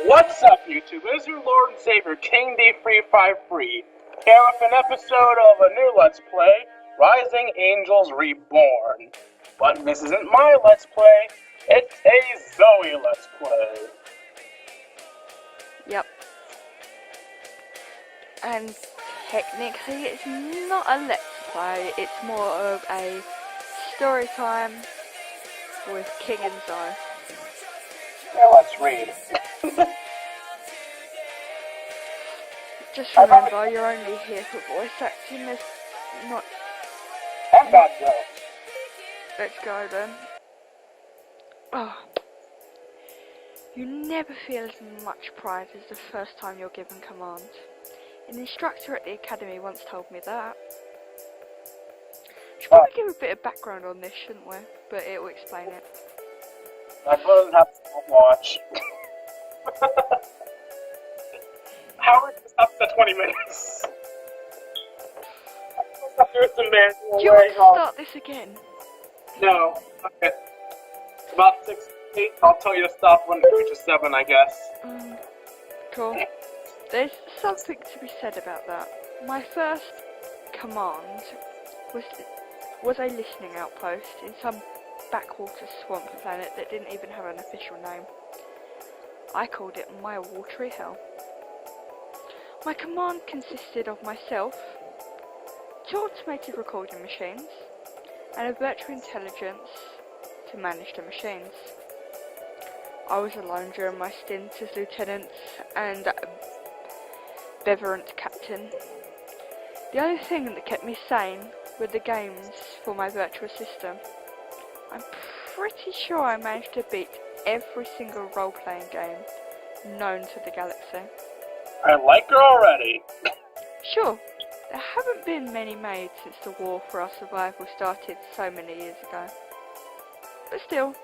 What's up, YouTube? It is your Lord and Savior, King D353, here with an episode of a new Let's Play, Rising Angels Reborn. But this isn't my Let's Play, it's a Zoe Let's Play. Yep. And technically it's not a Let's Play, it's more of a story time with King and Zoe. Yeah, let's read. Just remember, you're only here for voice acting, there's not... And bad jokes. Let's go then. Oh. You never feel as much pride as the first time you're given command. An instructor at the academy once told me that. Should probably give a bit of background on this, shouldn't we? But it will explain it. My brother doesn't have to watch. How are we up to 20 minutes? Do you want to start this again? No. Okay. About 6, 8. I'll tell you to stop when it reaches 7, I guess. Cool. There's something to be said about that. My first command was a listening outpost in some backwater swamp planet that didn't even have an official name. I called it my watery hell. My command consisted of myself, 2 automated recording machines, and a virtual intelligence to manage the machines. I was alone during my stint as lieutenant and benevolent captain. The only thing that kept me sane were the games for my virtual system. I'm pretty sure I managed to beat every single role-playing game known to the galaxy. I like her already. Sure, there haven't been many made since the war for our survival started so many years ago. But still,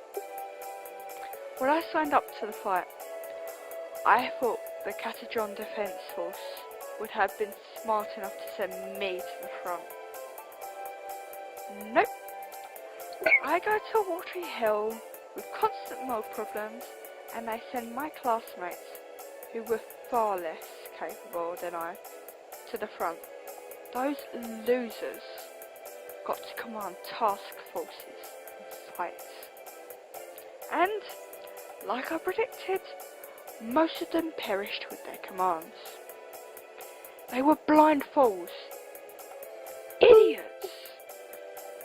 when I signed up to the fight, I thought the Catadron Defence Force would have been smart enough to send me to the front. Nope. I go to watery hell with constant mold problems, and they send my classmates, who were far less capable than I, to the front. Those losers got to command task forces and fights. And, like I predicted, most of them perished with their commands. They were blind fools. Idiots!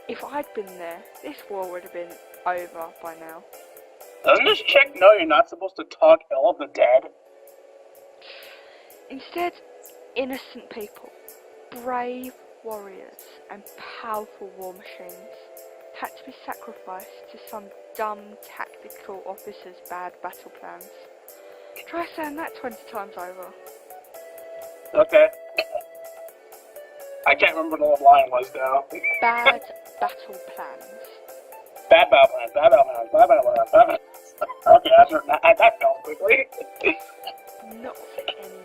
If I'd been there, this war would have been over by now. Doesn't this chick know you're not supposed to talk ill of the dead? Instead, innocent people, brave warriors and powerful war machines had to be sacrificed to some dumb tactical officer's bad battle plans. Try saying that 20 times over. Okay. I can't remember what the line was though. Bad battle plans. Bad battle plans, bad battle plans, bad battle plans, bad battle plans. Okay, that fell quickly. Not anymore.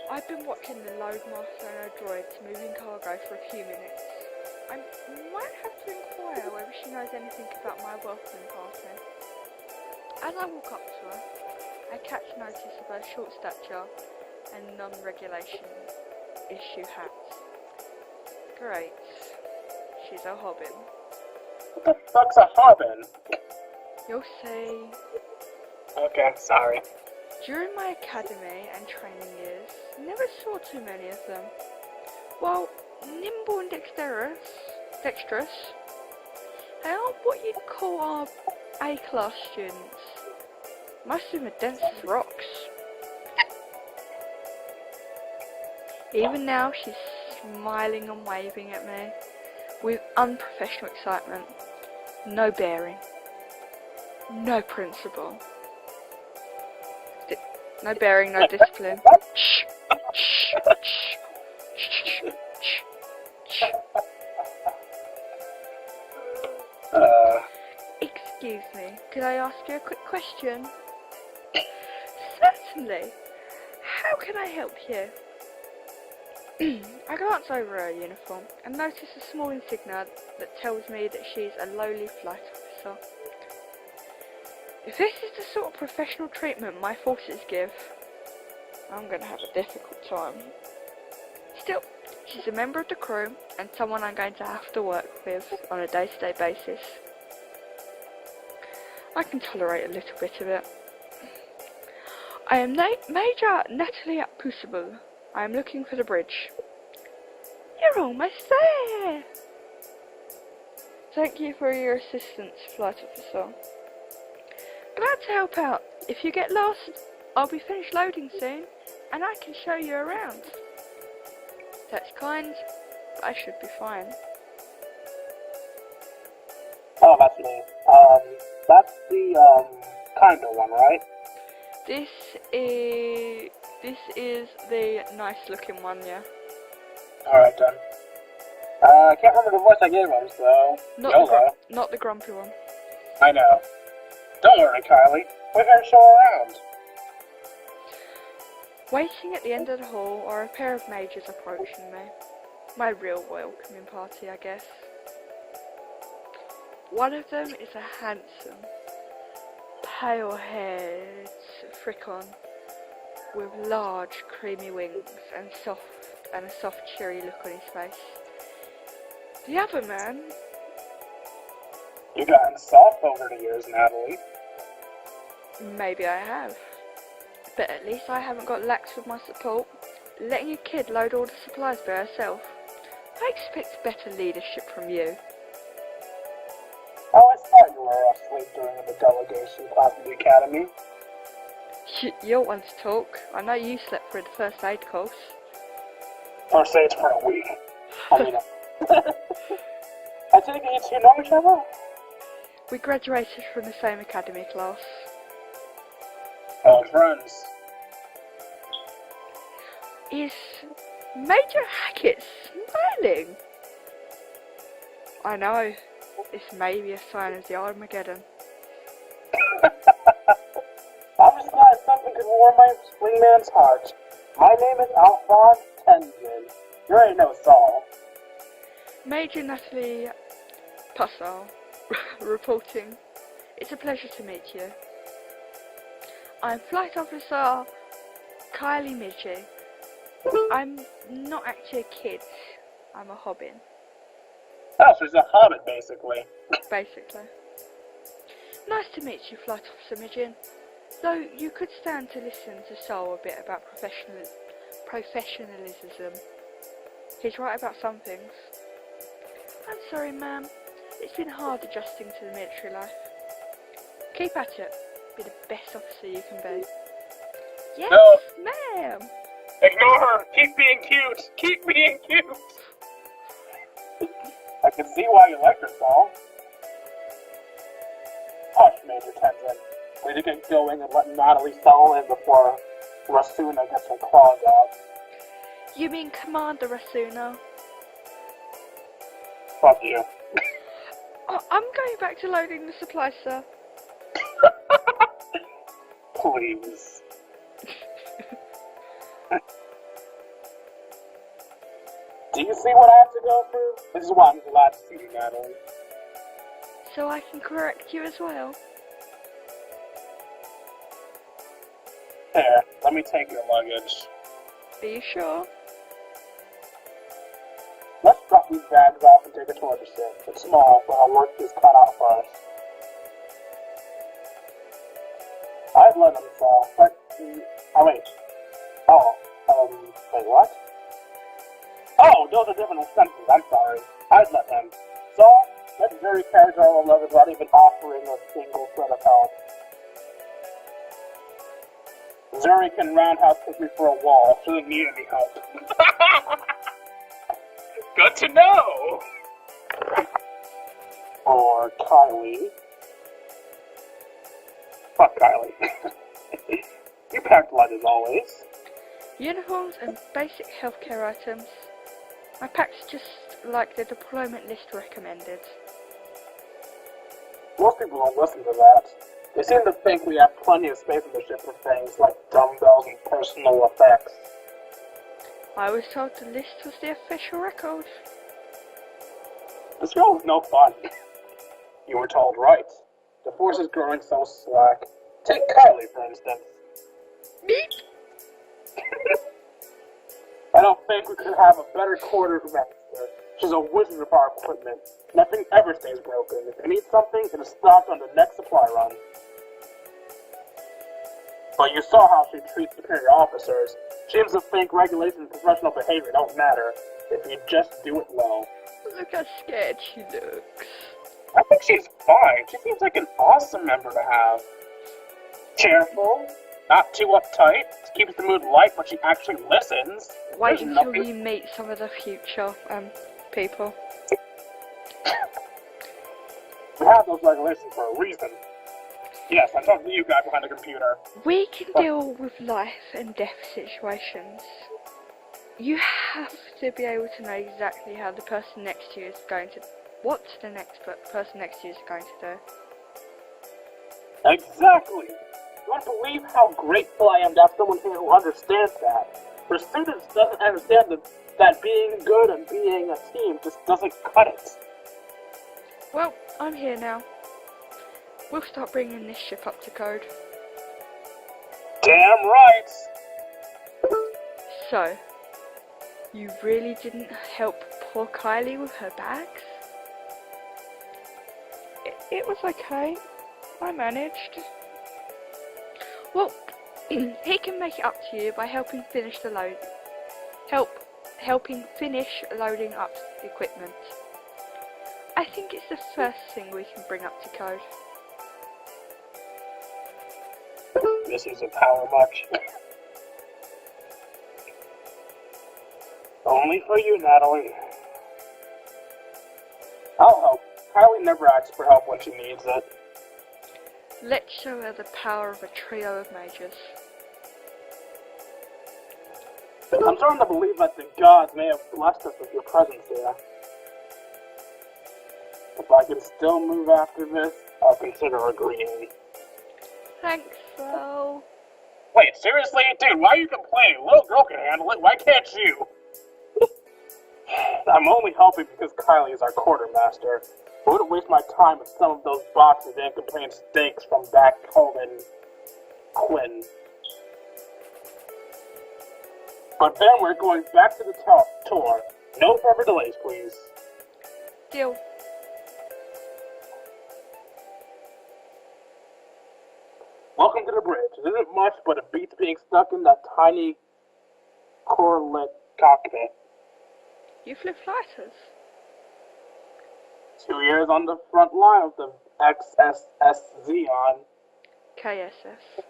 I've been watching the Loadmaster and her droids moving cargo for a few minutes. I might have to inquire whether she knows anything about my welcoming party. As I walk up to her, I catch notice of her short stature and non-regulation issue hat. Great. She's a hobbit. What the fuck's a hobbin? You'll see. Okay, sorry. During my academy and training years, never saw too many of them. While nimble and dexterous, they aren't what you'd call our A-class students. Most of them are dense as rocks. Even now, she's smiling and waving at me with unprofessional excitement. No bearing. No principle. No bearing, no discipline. Shh. Shh. Shh. Shh. Shh. Shh. Excuse me, could I ask you a quick question? Certainly. How can I help you? I glance over her uniform and notice a small insignia that tells me that she's a lowly flight officer. If this is the sort of professional treatment my forces give, I'm gonna have a difficult time. Still, she's a member of the crew and someone I'm going to have to work with on a day-to-day basis. I can tolerate a little bit of it. I am Major Natalie Pusable. I am looking for the bridge. You're almost there! Thank you for your assistance, Flight Officer. Glad to help out. If you get lost, I'll be finished loading soon, and I can show you around. That's kind, but I should be fine. Oh, that's me. That's the, kinda one, right? This is the nice looking one, yeah. Alright, done. I can't remember the voice I gave him, so... Not the grumpy one. I know. Don't worry, Kylie. We're here to show around. Waiting at the end of the hall are a pair of majors approaching me. My real welcoming party, I guess. One of them is a handsome, pale-haired fricon with large, creamy wings and a soft, cheery look on his face. The other man... You've gotten soft over the years, Natalie. Maybe I have. But at least I haven't got lax with my support, letting a kid load all the supplies by herself. I expect better leadership from you. I always thought you were asleep during the delegation class at the academy. You're one to talk. I know you slept through the first aid course. First aid's for a week. I mean, I take it you two know each other? We graduated from the same academy class. Old friends. Is Major Hackett smiling? I know. This may be a sign of the Armageddon. I'm just glad something could warm my wingman's heart. My name is Alphonse Tenzin. You already know Saul. Major Natalie Pussell reporting. It's a pleasure to meet you. I'm Flight Officer Kylie Midgey. I'm not actually a kid. I'm a hobbit. Oh, so he's a hobbit, basically. Basically. Nice to meet you, Flight Officer Midgey. Though you could stand to listen to Saul a bit about professionalism. He's right about some things. I'm sorry, ma'am. It's been hard adjusting to the military life. Keep at it. Be the best officer you can be. Yes, No. ma'am. Ignore her. Keep being cute. Keep being cute. I can see why you like her, Saul. Hush, Major Tenzin. Way to get going and let Natalie settle in before Rasuna gets her claws out. You mean Commander Rasuna? Fuck you. Oh, I'm going back to loading the supplies, sir. Please. Do you see what I have to go through? This is why I'm glad to see you, Natalie. So I can correct you as well? Here, let me take your luggage. Are you sure? Let's drop these bags off and take a tour of the ship. It's small, but our work is cut out for us. I'd let them fall, but... Oh, wait. Wait, what? Oh, those are different sentences, I'm sorry. I'd let them. So, that very casual love is not even offering a single thread of help. Zuri can roundhouse kick me for a wall. She doesn't need any help. Good to know! Or Kylie. Fuck Kylie. You packed light as always. Uniforms and basic healthcare items. My pack's just like the deployment list recommended. Most people don't listen to that. They seem to think we have plenty of space in the ship for things like dumbbells and personal effects. I was told the list was the official record. This girl is no fun. You were told right. The force is growing so slack. Take Kylie, for instance. Meep. I don't think we could have a better quartermaster. She's a wizard of our equipment. Nothing ever stays broken. If you need something, it is stocked on the next supply run. But you saw how she treats superior officers. She seems to think regulations and professional behavior don't matter if you just do it well. Look how scared she looks. I think she's fine. She seems like an awesome member to have. Cheerful, not too uptight, keeps the mood light, but she actually listens. Wait There's until nothing- you meet some of the future people. We have those regulations for a reason. Yes, I'm talking to you guy behind the computer. We can deal with life and death situations. You have to be able to know exactly how the person next to you is going to... what the next person next to you is going to do. Exactly! You won't believe how grateful I am to have someone here who understands that. For students doesn't understand that being good and being a team just doesn't cut it. Well, I'm here now. We'll start bringing this ship up to code. Damn right! So, you really didn't help poor Kylie with her bags? It was okay. I managed. Well, he can make it up to you by helping finish the load. Helping finish loading up the equipment. I think it's the first thing we can bring up to code. This is a power much. Only for you, Natalie. I'll help. Kylie never asks for help when she needs it. Let's show her the power of a trio of mages. I'm starting to believe that the gods may have blessed us with your presence here. If I can still move after this, I'll consider agreeing. Thanks, Phil. Wait, seriously? Dude, why are you complaining? Little girl can handle it, why can't you? I'm only helping because Kylie is our quartermaster. I wouldn't waste my time with some of those boxes that contain steaks from back home in Quinn. But then we're going back to the tour. No further delays, please. Deal. Welcome to the bridge. It isn't much, but it beats being stuck in that tiny core-lit cockpit. You flew fighters. 2 years on the front line of the XSS Xeon. KSS.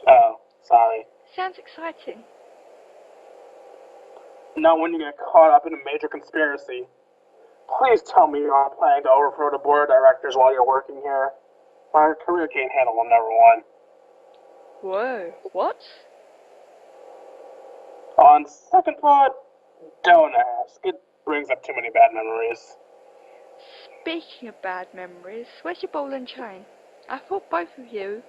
Oh, sorry. Sounds exciting. Not when you get caught up in a major conspiracy. Please tell me you're not planning to overthrow the board of directors while you're working here. My career can't handle number one. Whoa, what? On second thought, don't ask. It brings up too many bad memories. Speaking of bad memories, where's your ball and chain? I thought both you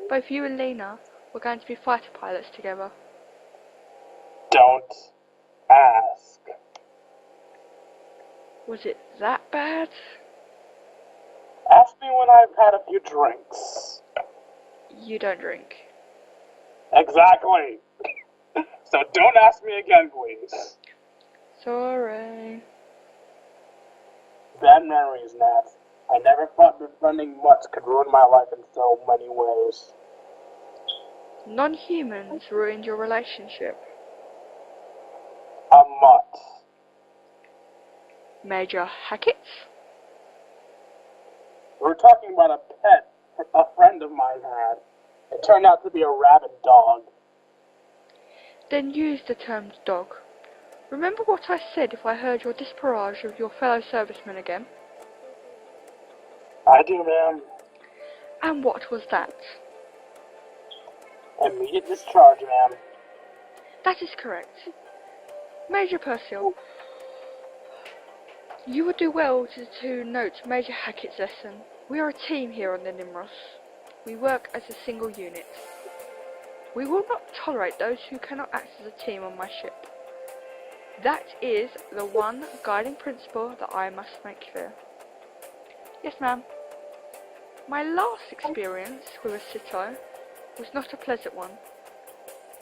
and Lena, were going to be fighter pilots together. Don't ask. Was it that bad? Ask me when I've had a few drinks. You don't drink. Exactly. So don't ask me again, please. Sorry. Bad memories, Nat. I never thought befriending mutts could ruin my life in so many ways. Non-humans ruined your relationship. A mutt. Major Hackett? We were talking about a pet a friend of mine had. It turned out to be a rabid dog. Then use the term dog. Remember what I said if I heard your disparage of your fellow servicemen again? I do, ma'am. And what was that? Immediate discharge, ma'am. That is correct. Major Percival, you would do well to note Major Hackett's lesson. We are a team here on the Nimros. We work as a single unit. We will not tolerate those who cannot act as a team on my ship. That is the one guiding principle that I must make clear. Yes, ma'am. My last experience with a Sito was not a pleasant one.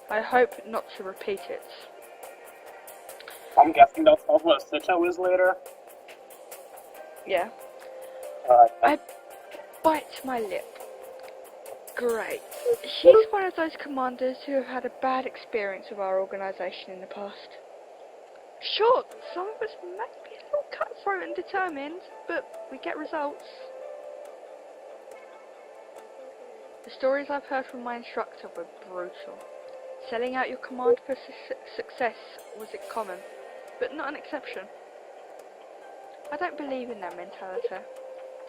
I hope not to repeat it. I'm guessing they'll tell us what a Sito is later. Yeah. Alright. I bite my lip. Great. She's one of those commanders who have had a bad experience with our organisation in the past. Sure, some of us might be a little cutthroat and determined, but we get results. The stories I've heard from my instructor were brutal. Selling out your command for success was common, but not an exception. I don't believe in that mentality.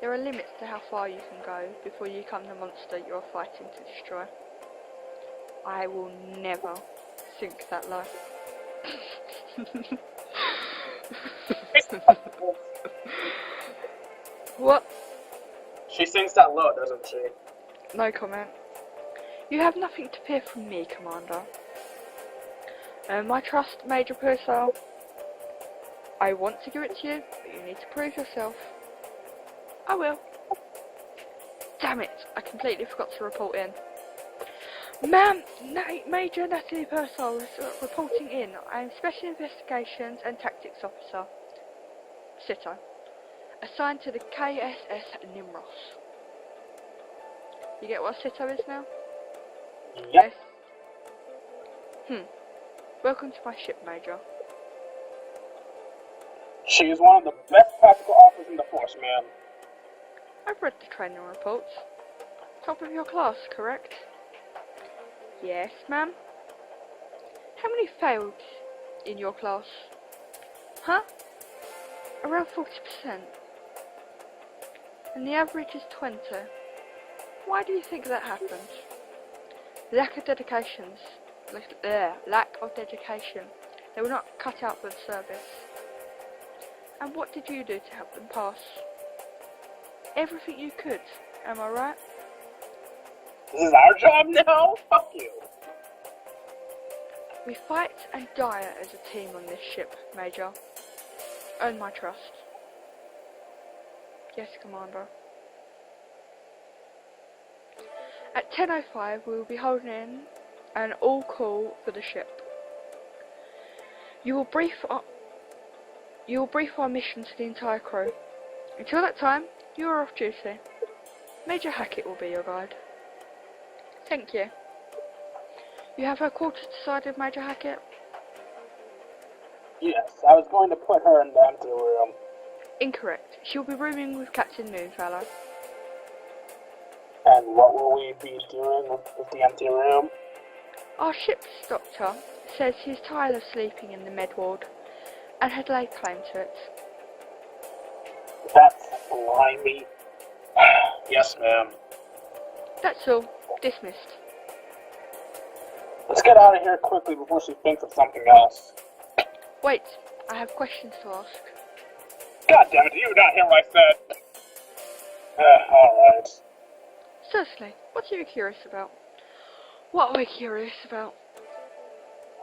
There are limits to how far you can go before you become the monster you're fighting to destroy. I will never sink that low. What? She sinks that low, doesn't she? No comment. You have nothing to fear from me, Commander. My trust, Major Purcell. I want to give it to you, but you need to prove yourself. I will. Damn it, I completely forgot to report in. Ma'am, Major Natalie Purcell is reporting in. I am Special Investigations and Tactics Officer. Sito. Assigned to the KSS Nimros. You get what a Sito is now? Yep. Yes. Welcome to my ship, Major. She is one of the best tactical officers in the force, ma'am. I've read the training reports. Top of your class, correct? Yes, ma'am. How many failed in your class? Huh? Around 40%. And the average is 20. Why do you think that happened? Lack of dedications. Lack of dedication. They were not cut out for the service. And what did you do to help them pass? Everything you could, am I right? This is our job now? Fuck you. We fight and die as a team on this ship, Major. Earn my trust. Yes, Commander. At 10:05 we will be holding an all-call for the ship. You will brief our mission to the entire crew. Until that time, you are off duty. Major Hackett will be your guide. Thank you. You have her quarters decided, Major Hackett? Yes, I was going to put her in the empty room. Incorrect. She will be rooming with Captain Moonfellow. And what will we be doing with the empty room? Our ship's doctor says he is tired of sleeping in the med ward and had laid claim to it. That's slimy. Yes, ma'am. That's all. Dismissed. Let's get out of here quickly before she thinks of something else. Wait, I have questions to ask. God damn it, you not hear what I said? Alright. Certainly. What are you curious about? What are we curious about?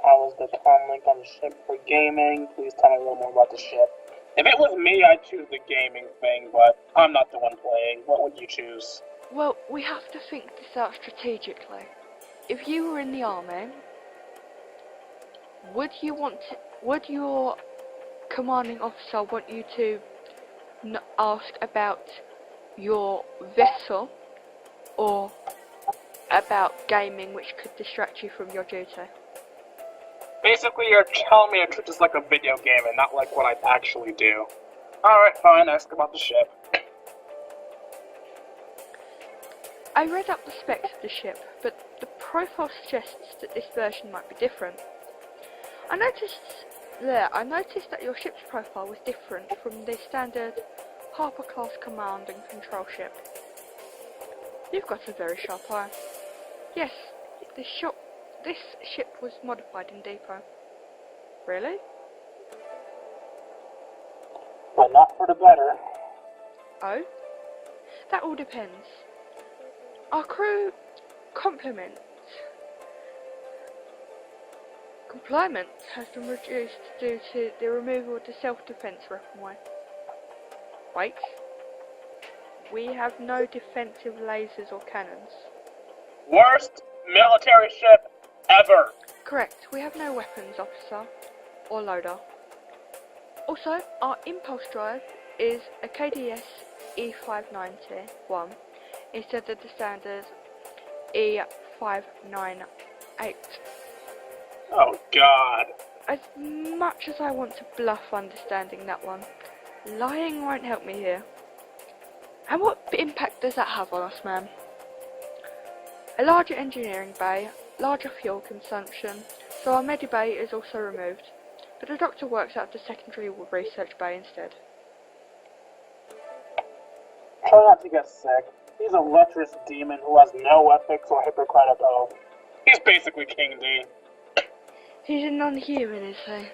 How was the Tom Lincoln ship for gaming? Please tell me a little more about the ship. If it was me, I'd choose the gaming thing, but I'm not the one playing. What would you choose? Well, we have to think this out strategically. If you were in the army, would your commanding officer want you to ask about your vessel or about gaming, which could distract you from your duty? Basically, you're telling me I treat this like a video game and not like what I actually do. Alright, fine, ask about the ship. I read up the specs of the ship, but the profile suggests that this version might be different. I noticed that your ship's profile was different from the standard Harper-class command and control ship. You've got a very sharp eye. Yes, this ship was modified in depot. Really? But not for the better. Oh? That all depends. Our crew complement has been reduced due to the removal of the self-defense weaponry. Wait. We have no defensive lasers or cannons. Worst military ship ever. Correct, we have no weapons, officer, or loader. Also, our impulse drive is a KDS E591 instead of the standard E598. Oh God. As much as I want to bluff understanding that one, lying won't help me here. And what impact does that have on us, ma'am? A larger engineering bay, larger fuel consumption, so our medibay is also removed, but the doctor works out of the secondary research bay instead. Try not to get sick. He's a lecherous demon who has no ethics or Hippocratic oath. He's basically King D. He's a non-human, is he?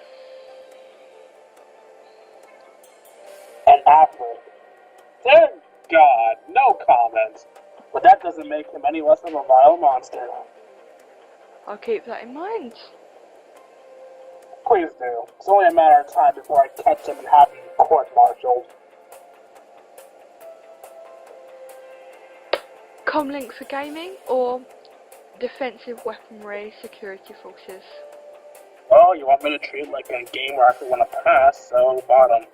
An athlete. Dear God, no comment. But that doesn't make him any less of a vile monster. I'll keep that in mind. Please do. It's only a matter of time before I catch him and have him court-martialed. Comlink for gaming or defensive weaponry security forces? Oh, you want me to treat it like a game where I actually want to pass, so bottom.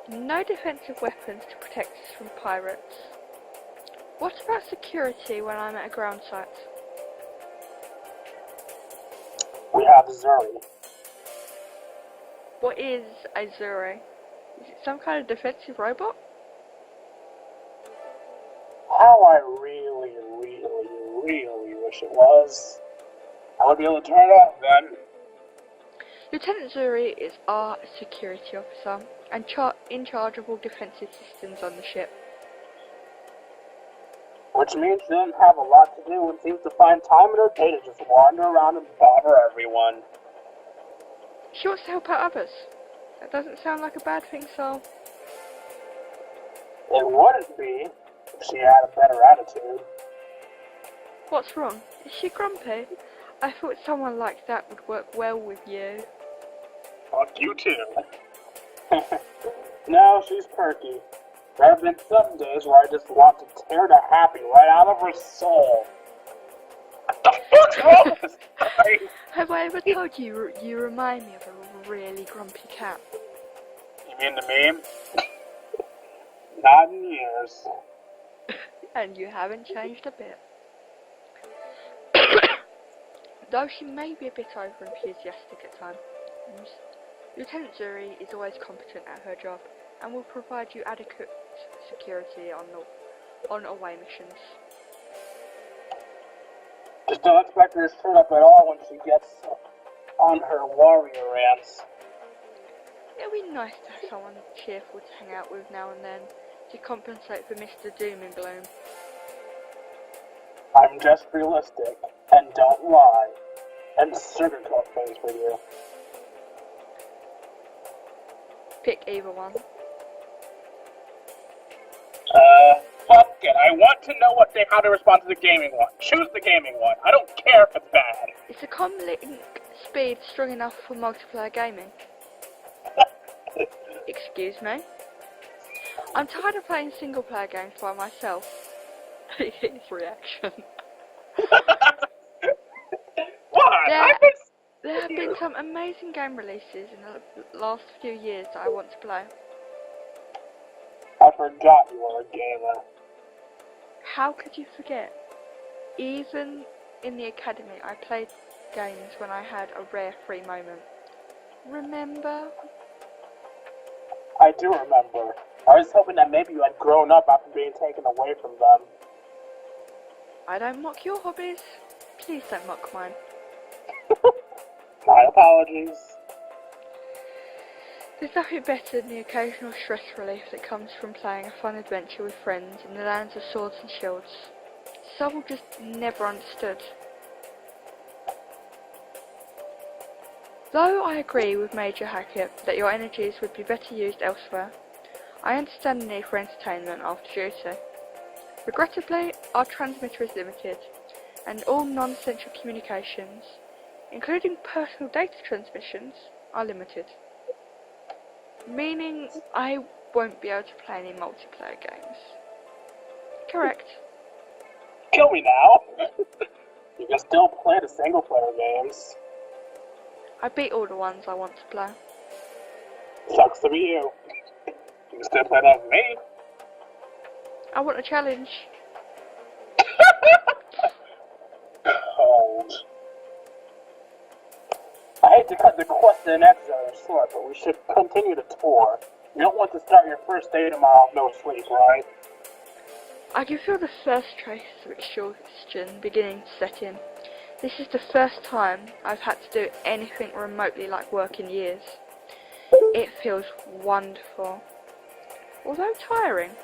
No defensive weapons to protect us from pirates. What about security when I'm at a ground site? We have Zuri. What is a Zuri? Is it some kind of defensive robot? How I really wish it was. I would be able to turn it off then. Lieutenant Zuri is our security officer and in charge of all defensive systems on the ship. Which means she doesn't have a lot to do and seems to find time in her day to just wander around and bother everyone. She wants to help out others. That doesn't sound like a bad thing, so... It wouldn't be if she had a better attitude. What's wrong? Is she grumpy? I thought someone like that would work well with you. Fuck you too. No, she's perky. There have been some days where I just want to tear the happy right out of her soul. What the fuck's wrong with this guy? Have I ever told you you remind me of a really grumpy cat? You mean the meme? Not in years. And you haven't changed a bit. Though she may be a bit over-enthusiastic at times, Lieutenant Zuri is always competent at her job and will provide you adequate security on away missions. Just don't expect her to shut up at all when she gets on her warrior rants. It'll be nice to have someone cheerful to hang out with now and then to compensate for Mr. Doom and Gloom. I'm just realistic and don't lie and sugarcoat things for you. Pick either one. Fuck it. I want to know how to respond to the gaming one. Choose the gaming one. I don't care if it's bad. Is the comlink speed strong enough for multiplayer gaming? Excuse me? I'm tired of playing single player games by myself. His reaction. What? There have been some amazing game releases in the last few years that I want to play. I forgot you were a gamer. How could you forget? Even in the academy, I played games when I had a rare free moment. Remember? I do remember. I was hoping that maybe you had grown up after being taken away from them. I don't mock your hobbies. Please don't mock mine. My apologies. There's nothing better than the occasional stress relief that comes from playing a fun adventure with friends in the lands of swords and shields. Sobble just never understood. Though I agree with Major Hackett that your energies would be better used elsewhere, I understand the need for entertainment after duty. Regrettably, our transmitter is limited, and all non-essential communications, including personal data transmissions, are limited. Meaning, I won't be able to play any multiplayer games. Correct. Kill me now. You can still play the single player games. I beat all the ones I want to play. Sucks to be you. You can still play that with me. I want a challenge. Cold. I hate to cut the question episode short, but we should continue the tour. You don't want to start your first day tomorrow with no sleep, right? I can feel the first traces of exhaustion beginning to set in. This is the first time I've had to do anything remotely like work in years. It feels wonderful, although tiring.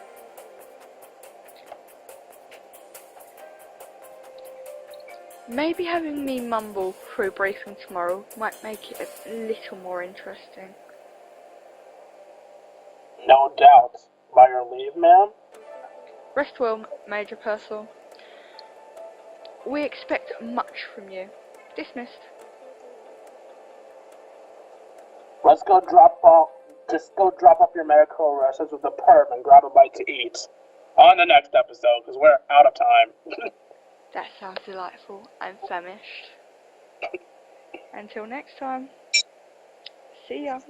Maybe having me mumble through a briefing tomorrow might make it a little more interesting. No doubt. By your leave, ma'am? Rest well, Major Purcell. We expect much from you. Dismissed. Let's go drop off your medical records with the perm and grab a bite to eat. On the next episode, because we're out of time. That sounds delightful. I'm famished. Until next time. See ya.